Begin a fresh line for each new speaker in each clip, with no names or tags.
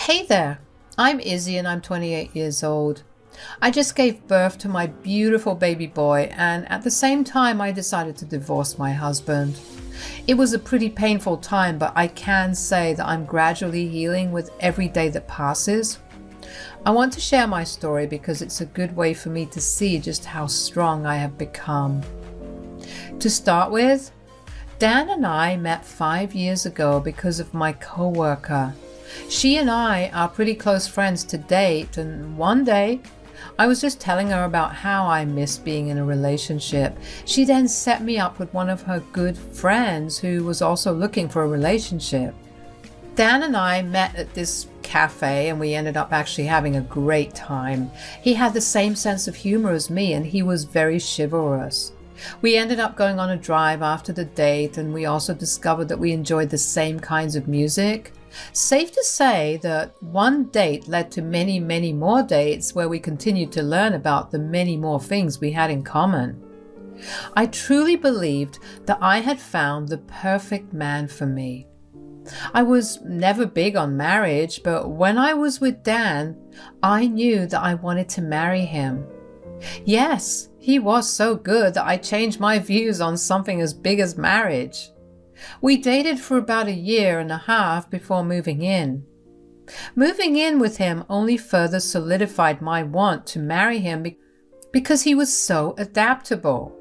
Hey there, I'm Izzy and I'm 28 years old. I just gave birth to my beautiful baby boy, and at the same time I decided to divorce my husband. It was a pretty painful time, but I can say that I'm gradually healing with every day that passes. I want to share my story because it's a good way for me to see just how strong I have become. To start with, Dan and I met 5 years ago because of my coworker. She and I are pretty close friends to date, and one day I was just telling her about how I miss being in a relationship. She then set me up with one of her good friends who was also looking for a relationship. Dan and I met at this cafe and we ended up actually having a great time. He had the same sense of humor as me and he was very chivalrous. We ended up going on a drive after the date, and we also discovered that we enjoyed the same kinds of music. Safe to say that one date led to many, many more dates where we continued to learn about the many more things we had in common. I truly believed that I had found the perfect man for me. I was never big on marriage, but when I was with Dan, I knew that I wanted to marry him. Yes, he was so good that I changed my views on something as big as marriage. We dated for about 1.5 years before moving in. Moving in with him only further solidified my want to marry him because he was so adaptable.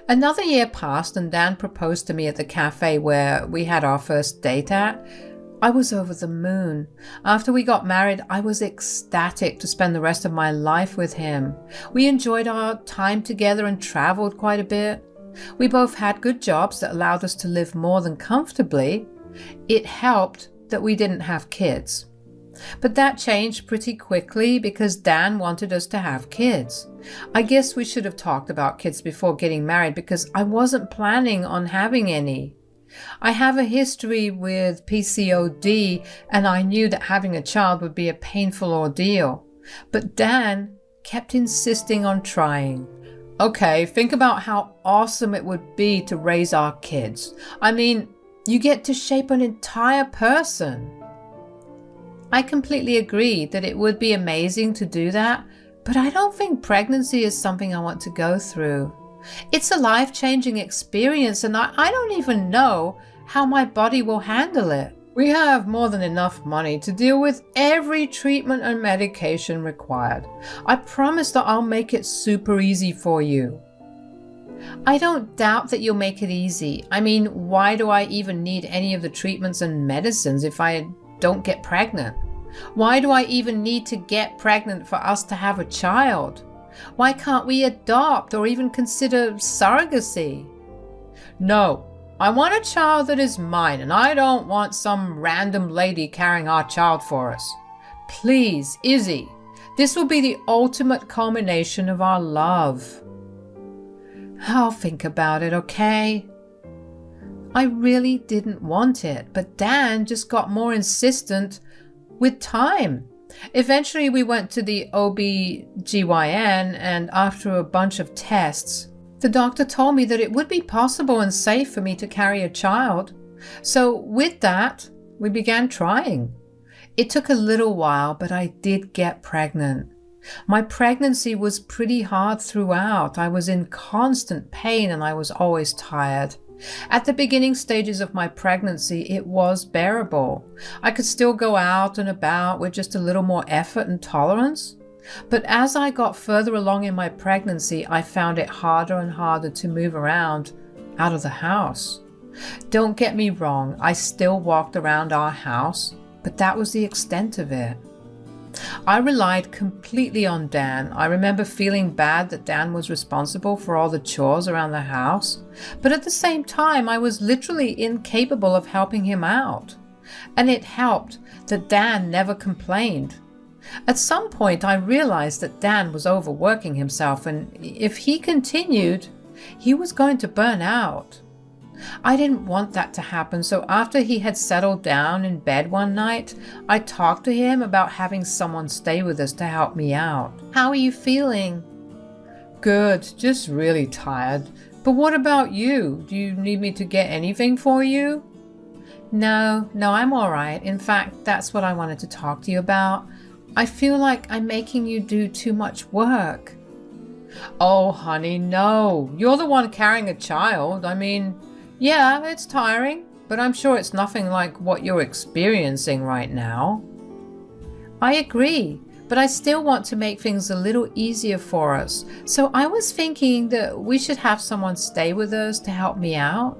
Another year passed and Dan proposed to me at the cafe where we had our first date at. I was over the moon. After we got married, I was ecstatic to spend the rest of my life with him. We enjoyed our time together and traveled quite a bit. We both had good jobs that allowed us to live more than comfortably. It helped that we didn't have kids. But that changed pretty quickly because Dan wanted us to have kids. I guess we should have talked about kids before getting married because I wasn't planning on having any. I have a history with PCOD and I knew that having a child would be a painful ordeal. But Dan kept insisting on trying. Okay, think about how awesome it would be to raise our kids. I mean, you get to shape an entire person. I completely agree that it would be amazing to do that, but I don't think pregnancy is something I want to go through. It's a life-changing experience and I don't even know how my body will handle it. We have more than enough money to deal with every treatment and medication required. I promise that I'll make it super easy for you. I don't doubt that you'll make it easy. I mean, why do I even need any of the treatments and medicines if I don't get pregnant? Why do I even need to get pregnant for us to have a child? Why can't we adopt or even consider surrogacy? No, I want a child that is mine and I don't want some random lady carrying our child for us. Please, Izzy, this will be the ultimate culmination of our love. I'll think about it, okay? I really didn't want it, but Dan just got more insistent with time. Eventually we went to the OB/GYN and after a bunch of tests, the doctor told me that it would be possible and safe for me to carry a child. So with that, we began trying. It took a little while, but I did get pregnant. My pregnancy was pretty hard throughout. I was in constant pain and I was always tired. At the beginning stages of my pregnancy, it was bearable. I could still go out and about with just a little more effort and tolerance. But as I got further along in my pregnancy, I found it harder and harder to move around out of the house. Don't get me wrong, I still walked around our house, but that was the extent of it. I relied completely on Dan. I remember feeling bad that Dan was responsible for all the chores around the house, but at the same time, I was literally incapable of helping him out. And it helped that Dan never complained. At some point, I realized that Dan was overworking himself, and if he continued, he was going to burn out. I didn't want that to happen, so after he had settled down in bed one night, I talked to him about having someone stay with us to help me out. How are you feeling? Good, just really tired. But what about you? Do you need me to get anything for you? No, I'm all right. In fact, that's what I wanted to talk to you about. I feel like I'm making you do too much work. Oh, honey, no. You're the one carrying a child. I mean, yeah, it's tiring, but I'm sure it's nothing like what you're experiencing right now. I agree, but I still want to make things a little easier for us. So I was thinking that we should have someone stay with us to help me out.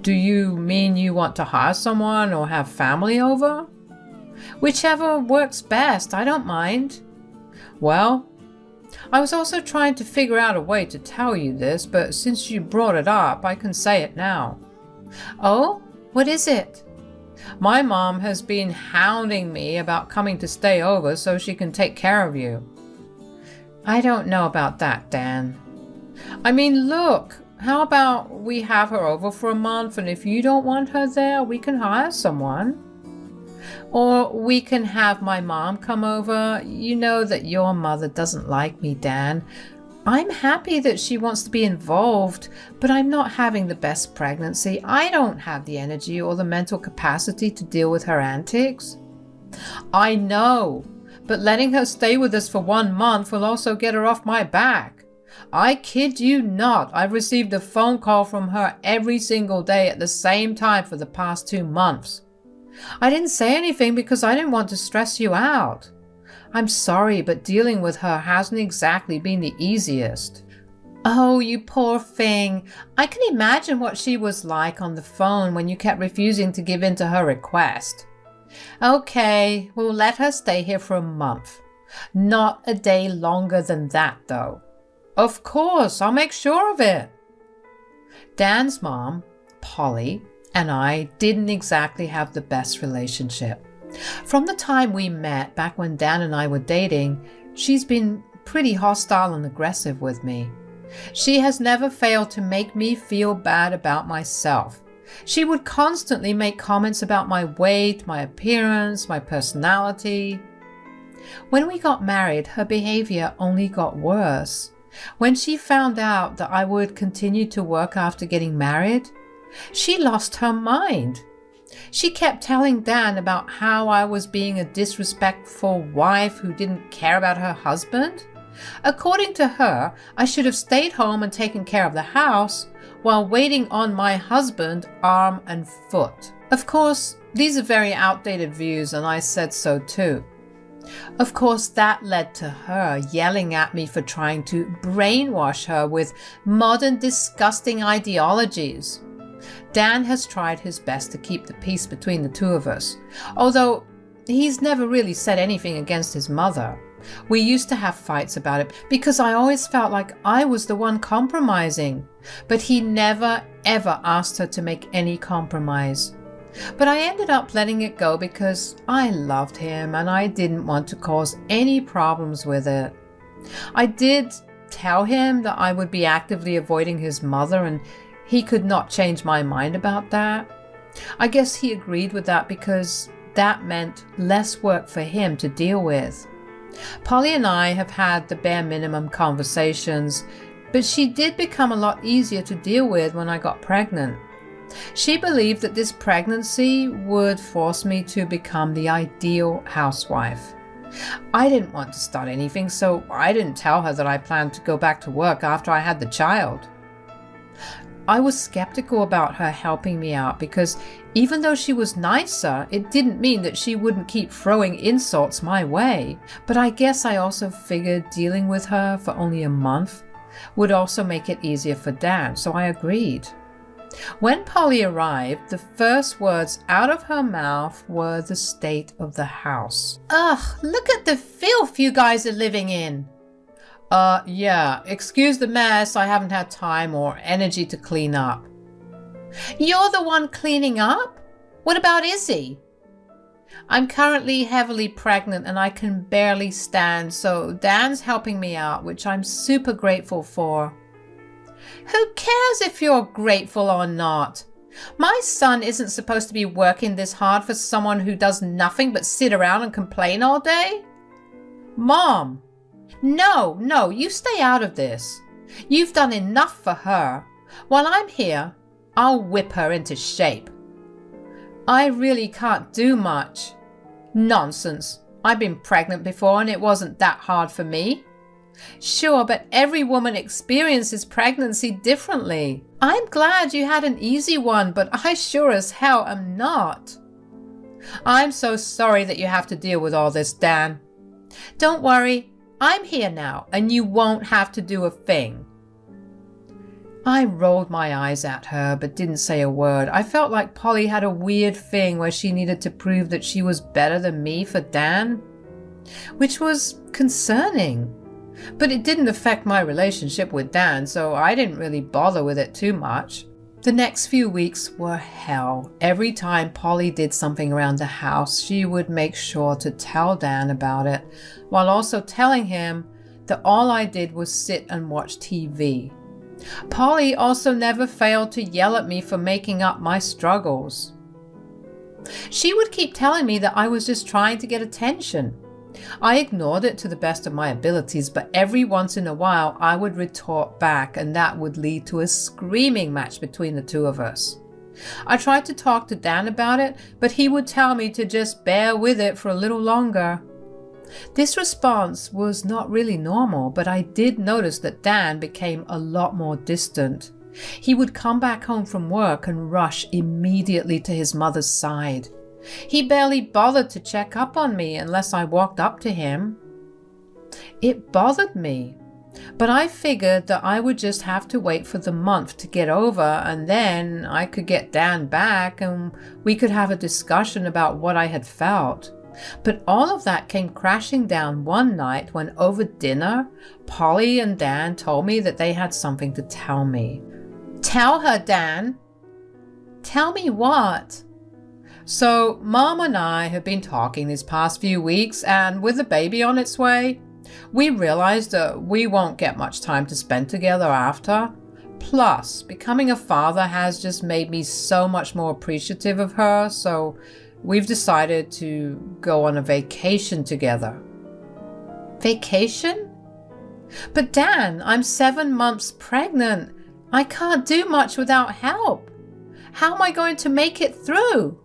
Do you mean you want to hire someone or have family over? Whichever works best, I don't mind. Well, I was also trying to figure out a way to tell you this, but since you brought it up, I can say it now. Oh, what is it? My mom has been hounding me about coming to stay over so she can take care of you. I don't know about that, Dan. I mean, look, how about we have her over for a month, and if you don't want her there, we can hire someone. Or we can have my mom come over. You know that your mother doesn't like me, Dan. I'm happy that she wants to be involved, but I'm not having the best pregnancy. I don't have the energy or the mental capacity to deal with her antics. I know, but letting her stay with us for 1 month will also get her off my back. I kid you not, I've received a phone call from her every single day at the same time for the past 2 months. I didn't say anything because I didn't want to stress you out. I'm sorry, but dealing with her hasn't exactly been the easiest. Oh, you poor thing. I can imagine what she was like on the phone when you kept refusing to give in to her request. Okay, we'll let her stay here for a month. Not a day longer than that, though. Of course, I'll make sure of it. Dan's mom, Polly, and I didn't exactly have the best relationship. From the time we met, back when Dan and I were dating, she's been pretty hostile and aggressive with me. She has never failed to make me feel bad about myself. She would constantly make comments about my weight, my appearance, my personality. When we got married, her behavior only got worse. When she found out that I would continue to work after getting married, she lost her mind. She kept telling Dan about how I was being a disrespectful wife who didn't care about her husband. According to her, I should have stayed home and taken care of the house while waiting on my husband arm and foot. Of course, these are very outdated views, and I said so too. Of course, that led to her yelling at me for trying to brainwash her with modern, disgusting ideologies. Dan has tried his best to keep the peace between the two of us, although he's never really said anything against his mother. We used to have fights about it because I always felt like I was the one compromising, but he never ever asked her to make any compromise. But I ended up letting it go because I loved him and I didn't want to cause any problems with it. I did tell him that I would be actively avoiding his mother, and he could not change my mind about that. I guess he agreed with that because that meant less work for him to deal with. Polly and I have had the bare minimum conversations, but she did become a lot easier to deal with when I got pregnant. She believed that this pregnancy would force me to become the ideal housewife. I didn't want to start anything, so I didn't tell her that I planned to go back to work after I had the child. I was skeptical about her helping me out because even though she was nicer, it didn't mean that she wouldn't keep throwing insults my way. But I guess I also figured dealing with her for only a month would also make it easier for Dan, so I agreed. When Polly arrived, the first words out of her mouth were the state of the house. Ugh, look at the filth you guys are living in. Yeah, excuse the mess. I haven't had time or energy to clean up. You're the one cleaning up? What about Izzy? I'm currently heavily pregnant and I can barely stand, so Dan's helping me out, which I'm super grateful for. Who cares if you're grateful or not? My son isn't supposed to be working this hard for someone who does nothing but sit around and complain all day. Mom! No, you stay out of this. You've done enough for her. While I'm here, I'll whip her into shape. I really can't do much. Nonsense. I've been pregnant before and it wasn't that hard for me. Sure, but every woman experiences pregnancy differently. I'm glad you had an easy one, but I sure as hell am not. I'm so sorry that you have to deal with all this, Dan. Don't worry, I'm here now and you won't have to do a thing. I rolled my eyes at her but didn't say a word. I felt like Polly had a weird thing where she needed to prove that she was better than me for Dan, which was concerning. But it didn't affect my relationship with Dan, so I didn't really bother with it too much. The next few weeks were hell. Every time Polly did something around the house, she would make sure to tell Dan about it, while also telling him that all I did was sit and watch TV. Polly also never failed to yell at me for making up my struggles. She would keep telling me that I was just trying to get attention. I ignored it to the best of my abilities, but every once in a while I would retort back, and that would lead to a screaming match between the two of us. I tried to talk to Dan about it, but he would tell me to just bear with it for a little longer. This response was not really normal, but I did notice that Dan became a lot more distant. He would come back home from work and rush immediately to his mother's side. He barely bothered to check up on me unless I walked up to him. It bothered me, but I figured that I would just have to wait for the month to get over, and then I could get Dan back and we could have a discussion about what I had felt. But all of that came crashing down one night when over dinner, Polly and Dan told me that they had something to tell me. Tell her, Dan. Tell me what? So Mom and I have been talking these past few weeks, and with the baby on its way, we realized that we won't get much time to spend together after. Plus, becoming a father has just made me so much more appreciative of her, so we've decided to go on a vacation together. Vacation? But Dan, I'm 7 months pregnant. I can't do much without help. How am I going to make it through?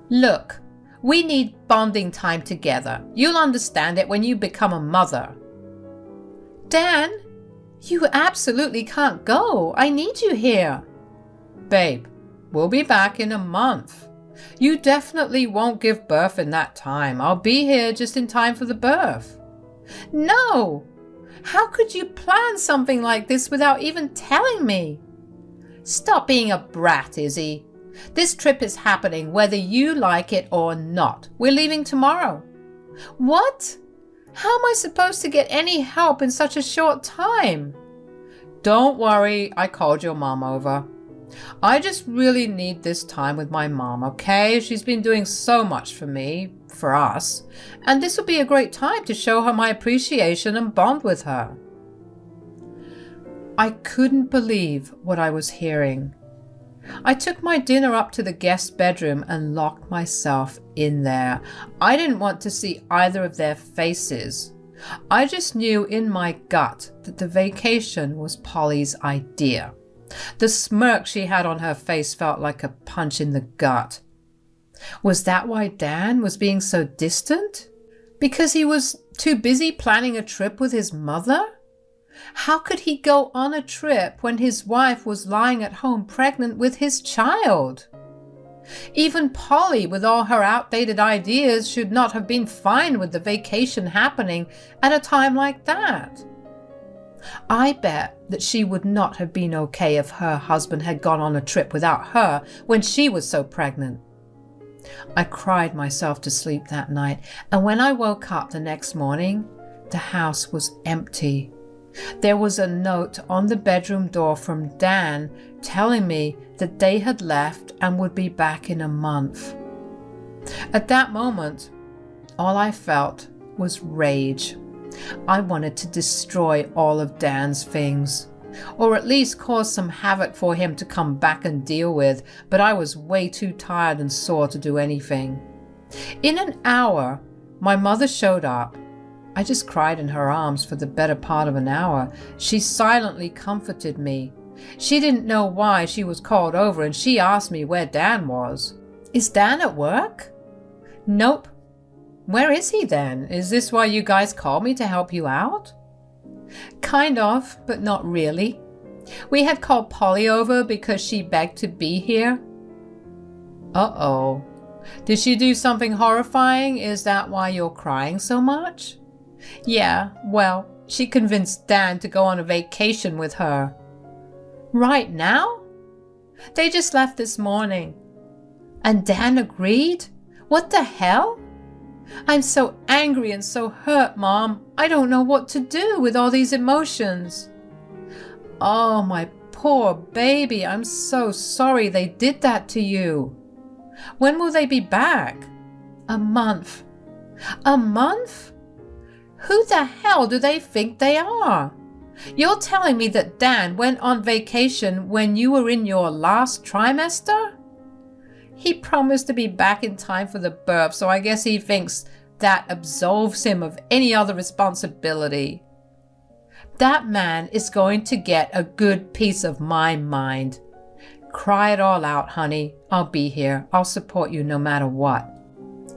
Look, we need bonding time together. You'll understand it when you become a mother. Dan, you absolutely can't go. I need you here. Babe, we'll be back in a month. You definitely won't give birth in that time. I'll be here just in time for the birth. No! How could you plan something like this without even telling me? Stop being a brat, Izzy. This trip is happening whether you like it or not. We're leaving tomorrow. What? How am I supposed to get any help in such a short time? Don't worry, I called your mom over. I just really need this time with my mom, okay? She's been doing so much for me, for us, and this will be a great time to show her my appreciation and bond with her. I couldn't believe what I was hearing. I took my dinner up to the guest bedroom and locked myself in there. I didn't want to see either of their faces. I just knew in my gut that the vacation was Polly's idea. The smirk she had on her face felt like a punch in the gut. Was that why Dan was being so distant? Because he was too busy planning a trip with his mother? How could he go on a trip when his wife was lying at home pregnant with his child? Even Polly, with all her outdated ideas, should not have been fine with the vacation happening at a time like that. I bet that she would not have been okay if her husband had gone on a trip without her when she was so pregnant. I cried myself to sleep that night, and when I woke up the next morning, the house was empty. There was a note on the bedroom door from Dan telling me that they had left and would be back in a month. At that moment, all I felt was rage. I wanted to destroy all of Dan's things, or at least cause some havoc for him to come back and deal with, but I was way too tired and sore to do anything. In an hour, my mother showed up. I just cried in her arms for the better part of an hour. She silently comforted me. She didn't know why she was called over, and she asked me where Dan was. Is Dan at work? Nope. Where is he then? Is this why you guys called me to help you out? Kind of, but not really. We had called Polly over because she begged to be here. Uh-oh. Did she do something horrifying? Is that why you're crying so much? Yeah, well, she convinced Dan to go on a vacation with her. Right now? They just left this morning. And Dan agreed? What the hell? I'm so angry and so hurt, Mom. I don't know what to do with all these emotions. Oh, my poor baby. I'm so sorry they did that to you. When will they be back? A month. A month? Who the hell do they think they are? You're telling me that Dan went on vacation when you were in your last trimester? He promised to be back in time for the birth, so I guess he thinks that absolves him of any other responsibility. That man is going to get a good piece of my mind. Cry it all out, honey. I'll be here. I'll support you no matter what.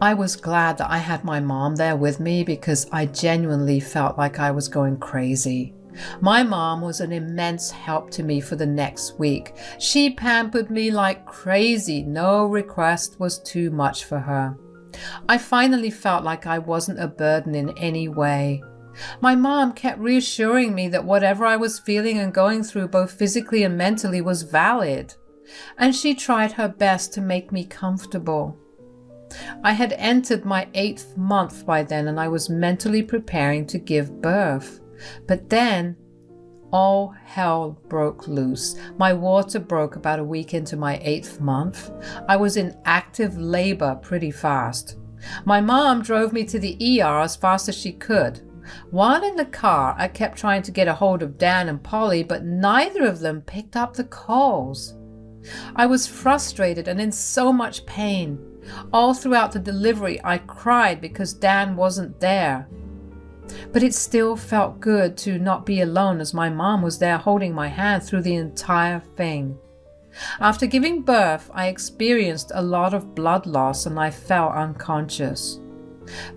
I was glad that I had my mom there with me because I genuinely felt like I was going crazy. My mom was an immense help to me for the next week. She pampered me like crazy. No request was too much for her. I finally felt like I wasn't a burden in any way. My mom kept reassuring me that whatever I was feeling and going through, both physically and mentally, was valid. And she tried her best to make me comfortable. I had entered my 8th month by then, and I was mentally preparing to give birth. But then, all hell broke loose. My water broke about a week into my 8th month. I was in active labor pretty fast. My mom drove me to the ER as fast as she could. While in the car, I kept trying to get a hold of Dan and Polly, but neither of them picked up the calls. I was frustrated and in so much pain. All throughout the delivery, I cried because Dan wasn't there. But it still felt good to not be alone, as my mom was there holding my hand through the entire thing. After giving birth, I experienced a lot of blood loss and I fell unconscious.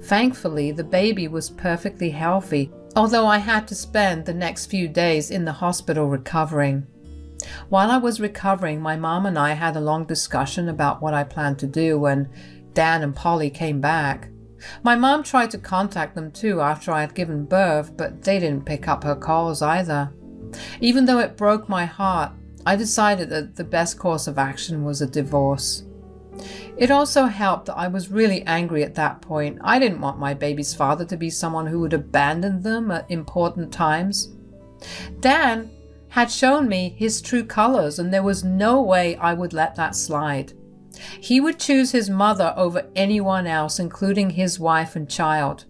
Thankfully, the baby was perfectly healthy, although I had to spend the next few days in the hospital recovering. While I was recovering, my mom and I had a long discussion about what I planned to do when Dan and Polly came back. My mom tried to contact them too after I had given birth, but they didn't pick up her calls either. Even though it broke my heart, I decided that the best course of action was a divorce. It also helped that I was really angry at that point. I didn't want my baby's father to be someone who would abandon them at important times. Dan had shown me his true colors, and there was no way I would let that slide. He would choose his mother over anyone else, including his wife and child.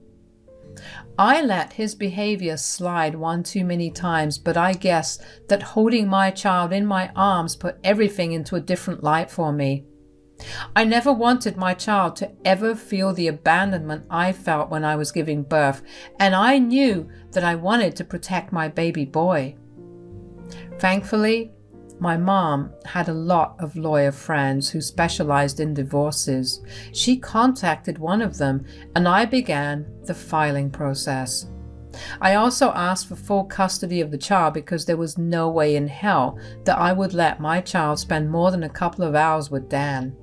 I let his behavior slide one too many times, but I guess that holding my child in my arms put everything into a different light for me. I never wanted my child to ever feel the abandonment I felt when I was giving birth, and I knew that I wanted to protect my baby boy. Thankfully, my mom had a lot of lawyer friends who specialized in divorces. She contacted one of them, and I began the filing process. I also asked for full custody of the child because there was no way in hell that I would let my child spend more than a couple of hours with Dan.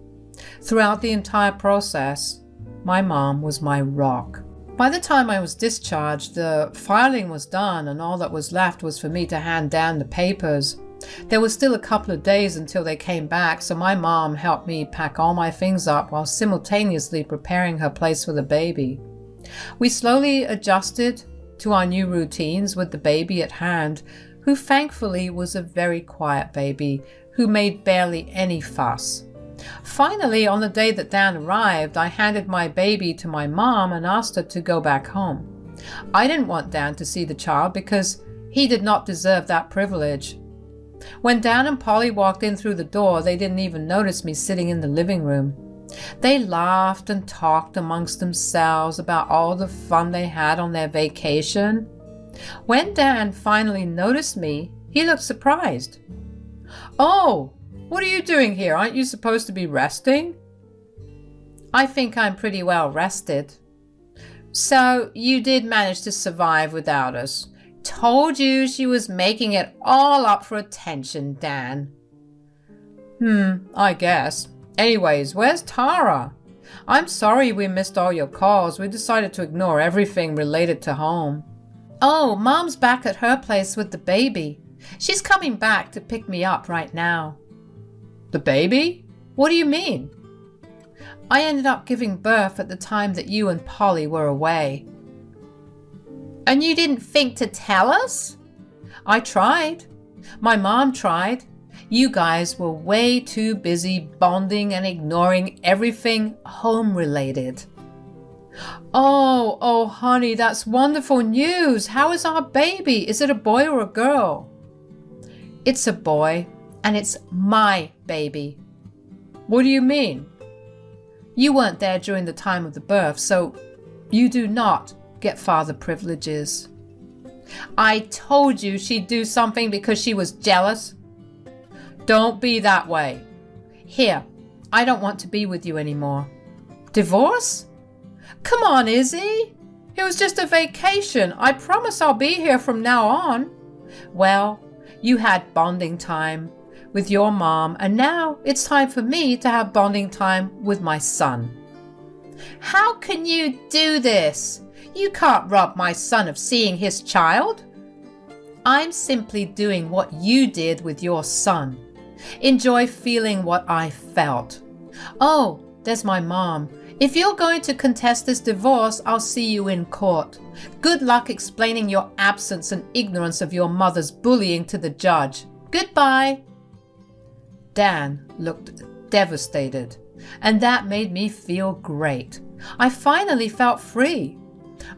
Throughout the entire process, my mom was my rock. By the time I was discharged, the filing was done, and all that was left was for me to hand Dan the papers. There was still a couple of days until they came back, so my mom helped me pack all my things up while simultaneously preparing her place for the baby. We slowly adjusted to our new routines with the baby at hand, who thankfully was a very quiet baby who made barely any fuss. Finally, on the day that Dan arrived, I handed my baby to my mom and asked her to go back home. I didn't want Dan to see the child because he did not deserve that privilege. When Dan and Polly walked in through the door, they didn't even notice me sitting in the living room. They laughed and talked amongst themselves about all the fun they had on their vacation. When Dan finally noticed me, he looked surprised. "Oh, what are you doing here? Aren't you supposed to be resting?" I think I'm pretty well rested. So you did manage to survive without us. Told you she was making it all up for attention, Dan. I guess. Anyways, where's Tara? I'm sorry we missed all your calls. We decided to ignore everything related to home. Oh, Mom's back at her place with the baby. She's coming back to pick me up right now. The baby? What do you mean? I ended up giving birth at the time that you and Polly were away. And you didn't think to tell us? I tried. My mom tried. You guys were way too busy bonding and ignoring everything home-related. Oh, honey, that's wonderful news. How is our baby? Is it a boy or a girl? It's a boy, and it's my baby. What do you mean? You weren't there during the time of the birth, so you do not get father privileges. I told you she'd do something because she was jealous. Don't be that way. Here, I don't want to be with you anymore. Divorce? Come on, Izzy. It was just a vacation. I promise I'll be here from now on. Well, you had bonding time with your mom, and now it's time for me to have bonding time with my son. How can you do this? You can't rob my son of seeing his child. I'm simply doing what you did with your son. Enjoy feeling what I felt. Oh, there's my mom. If you're going to contest this divorce, I'll see you in court. Good luck explaining your absence and ignorance of your mother's bullying to the judge. Goodbye. Dan looked devastated, and that made me feel great. I finally felt free.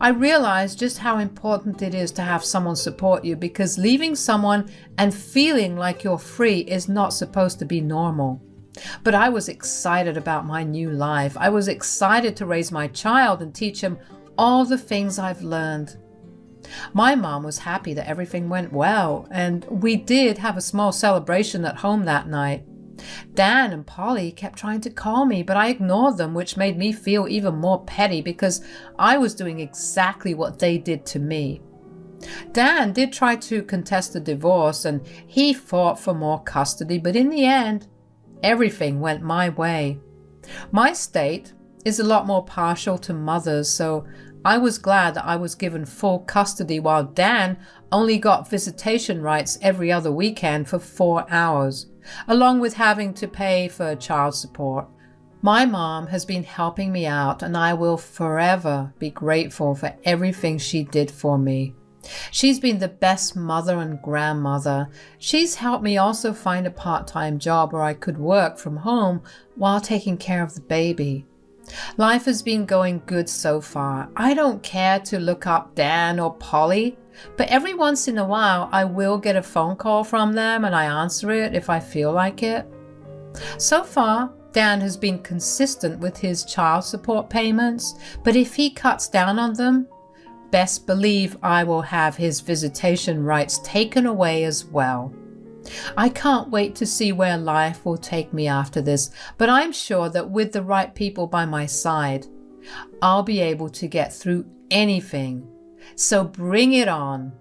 I realized just how important it is to have someone support you, because leaving someone and feeling like you're free is not supposed to be normal. But I was excited about my new life. I was excited to raise my child and teach him all the things I've learned. My mom was happy that everything went well, and we did have a small celebration at home that night. Dan and Polly kept trying to call me, but I ignored them, which made me feel even more petty because I was doing exactly what they did to me. Dan did try to contest the divorce, and he fought for more custody, but in the end, everything went my way. My state is a lot more partial to mothers, so I was glad that I was given full custody while Dan only got visitation rights every other weekend for 4 hours, along with having to pay for child support. My mom has been helping me out, and I will forever be grateful for everything she did for me. She's been the best mother and grandmother. She's helped me also find a part-time job where I could work from home while taking care of the baby. Life has been going good so far. I don't care to look up Dan or Polly, but every once in a while I will get a phone call from them and I answer it if I feel like it. So far, Dan has been consistent with his child support payments, but if he cuts down on them, best believe I will have his visitation rights taken away as well. I can't wait to see where life will take me after this, but I'm sure that with the right people by my side, I'll be able to get through anything. So bring it on.